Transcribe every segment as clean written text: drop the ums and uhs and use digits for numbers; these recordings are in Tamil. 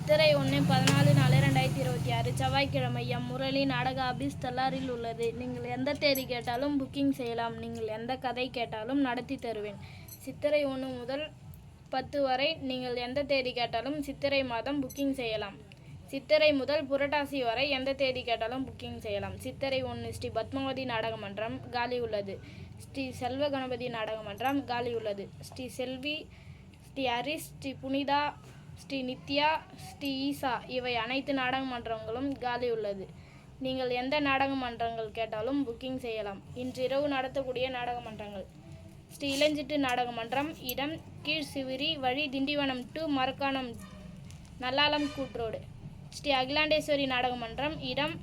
சித்திரை 1/14/2026 செவ்வாய்க்கிழமை முரளி நாடக ஆபீஸ் தல்லாரில் உள்ளது. நீங்கள் எந்த தேதி கேட்டாலும் புக்கிங் செய்யலாம். நீங்கள் எந்த கதை கேட்டாலும் நடத்தி தருவேன். சித்திரை 1 முதல் 10 வரை நீங்கள் எந்த தேதி கேட்டாலும் சித்திரை மாதம் புக்கிங் செய்யலாம். சித்திரை முதல் புரட்டாசி வரை எந்த தேதி கேட்டாலும் புக்கிங் செய்யலாம். சித்திரை 1 ஸ்ரீ பத்மாவதி நாடக மன்றம் காலி உள்ளது. ஸ்ரீ செல்வ கணபதி நாடக மன்றம் காலி உள்ளது. ஸ்ரீ செல்வி, ஸ்ரீ ஹரிஸ், ஸ்ரீ புனிதா, ஸ்ரீ நித்யா, ஸ்ரீ ஈசா இவை அனைத்து நாடக மன்றங்களும் காலி உள்ளது. நீங்கள் எந்த நாடக மன்றங்கள் கேட்டாலும் புக்கிங் செய்யலாம். இன்று இரவு நடத்தக்கூடிய நாடக மன்றங்கள்: ஸ்ரீ இளஞ்சிட்டு நாடக மன்றம், இடம் கீழ் சிவிரி, வழி திண்டிவனம் டு மரக்காணம், நல்லாலம் கூட்ரோடு. ஸ்ரீ அகிலாண்டேஸ்வரி நாடக மன்றம், இடம்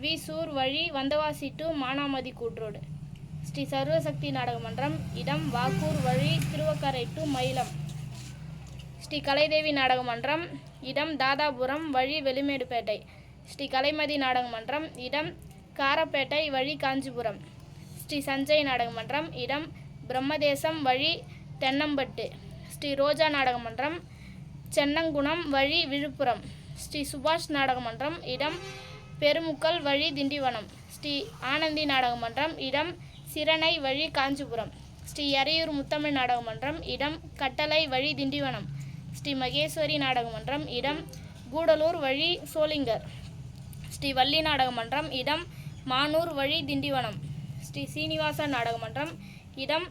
வீசூர், வழி வந்தவாசி டு மானாமதி கூட்ரோடு. ஸ்ரீ சர்வசக்தி நாடக மன்றம், இடம் வாக்கூர், வழி திருவக்கரை டு மயிலம். ஸ்ரீ கலைதேவி நாடக மன்றம், இடம் தாதாபுரம், வழி வெளிமேடுபேட்டை. ஸ்ரீ கலைமதி நாடக மன்றம், இடம் காரப்பேட்டை, வழி காஞ்சிபுரம். ஸ்ரீ சஞ்சய் நாடக மன்றம், இடம் பிரம்மதேசம், வழி தென்னம்பட்டு. ஸ்ரீ ரோஜா நாடக மன்றம், சென்னங்குணம், வழி விழுப்புரம். ஸ்ரீ சுபாஷ் நாடக மன்றம், இடம் பெருமுக்கல், வழி திண்டிவனம். ஸ்ரீ ஆனந்தி நாடக மன்றம், இடம் சிரணை, வழி காஞ்சிபுரம். ஸ்ரீ எறையூர் முத்தமிழ் நாடக மன்றம், இடம் கட்டளை, வழி திண்டிவனம். ஸ்ரீ மகேஸ்வரி நாடக மன்றம், இடம் கூடலூர், வழி சோளிங்கர். ஸ்ரீ வள்ளி நாடக மன்றம், இடம் மானூர், வழி திண்டிவனம். ஸ்ரீ சீனிவாச நாடக மன்றம், இடம்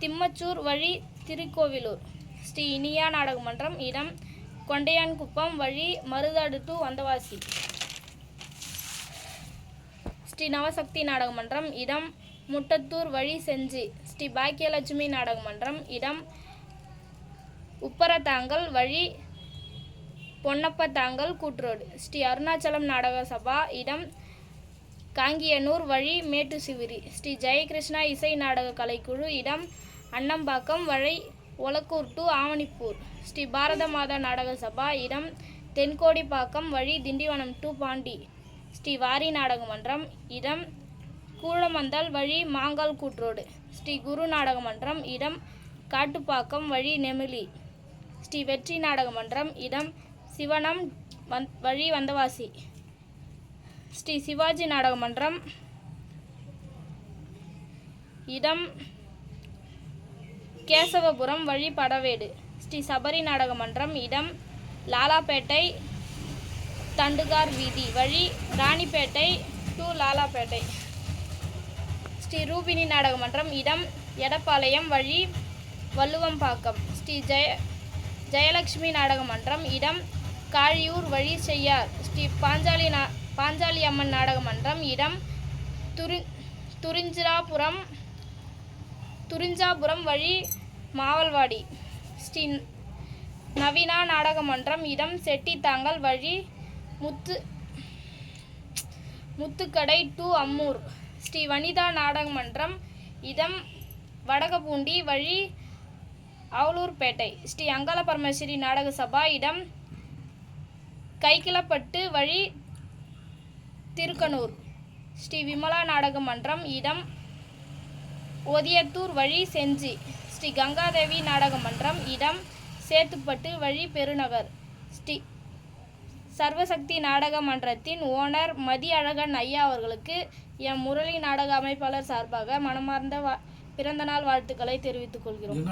திம்மச்சூர், வழி திருக்கோவிலூர். ஸ்ரீ இனியா நாடக மன்றம், இடம் கொண்டையான்குப்பம், வழி மருதாடு டு வந்தவாசி. ஸ்ரீ நவசக்தி நாடக மன்றம், இடம் முட்டத்தூர், வழி செஞ்சி. ஸ்ரீ பாக்கியலட்சுமி நாடக மன்றம், இடம் உப்பரத்தாங்கல், வழி பொன்னப்பத்தாங்கல் கூட்ரோடு. ஸ்ரீ அருணாச்சலம் நாடக சபா, இடம் காங்கியனூர், வழி மேட்டு சிவிரி. ஸ்ரீ ஜெயகிருஷ்ணா இசை நாடக கலைக்குழு, இடம் அன்னம்பாக்கம், வழி ஒலக்கூர் டு ஆவணிப்பூர். ஸ்ரீ பாரத மாதா நாடக சபா, இடம் தென்கோடிப்பாக்கம், வழி திண்டிவனம் டு பாண்டி. ஸ்ரீ வாரி நாடக மன்றம், இடம் கூழமந்தல், வழி மாங்கால் கூட்ரோடு. ஸ்ரீ குரு நாடக மன்றம், இடம் காட்டுப்பாக்கம், வழி நெமிலி. ஸ்ரீ வெற்றி நாடக மன்றம், இடம் சிவனம், வழி வந்தவாசி. ஸ்ரீ சிவாஜி நாடக மன்றம், இடம் கேசவபுரம், வழி படவேடு. ஸ்ரீ சபரி நாடக மன்றம், இடம் லாலாப்பேட்டை, தண்டுகார் வீதி, வழி ராணிப்பேட்டை டு லாலாப்பேட்டை. ஸ்ரீ ரூபினி நாடக மன்றம், இடம் எடப்பாளையம், வழி வள்ளுவம்பாக்கம். ஸ்ரீ ஜெயலட்சுமி நாடக மன்றம், இடம் காழியூர், வழி செய்யார். ஸ்ரீ பாஞ்சாலி அம்மன் நாடக மன்றம், இடம் துரிஞ்சாபுரம், வழி மாவல்வாடி. ஸ்ரீ நவீனா நாடக மன்றம், இடம் செட்டித்தாங்கல், வழி முத்துக்கடை டு அம்மூர். ஸ்ரீ வனிதா நாடக மன்றம், இடம் வடகபூண்டி, வழி அவலூர்பேட்டை. ஸ்ரீ அங்காள பரமேஸ்வரி நாடக சபா, இடம் கைக்கிளப்பட்டு, வழி திருக்கனூர். ஸ்ரீ விமலா நாடக மன்றம், இடம் ஒதியத்தூர், வழி செஞ்சி. ஸ்ரீ கங்காதேவி நாடக மன்றம், இடம் சேத்துப்பட்டு, வழி பெருநகர். ஸ்ரீ சர்வசக்தி நாடக மன்றத்தின் ஓனர் மதி அழகன் ஐயா அவர்களுக்கு முரளி நாடக அமைப்பாளர் சார்பாக மனமார்ந்த பிறந்தநாள் வாழ்த்துக்களை தெரிவித்துக் கொள்கிறோம்.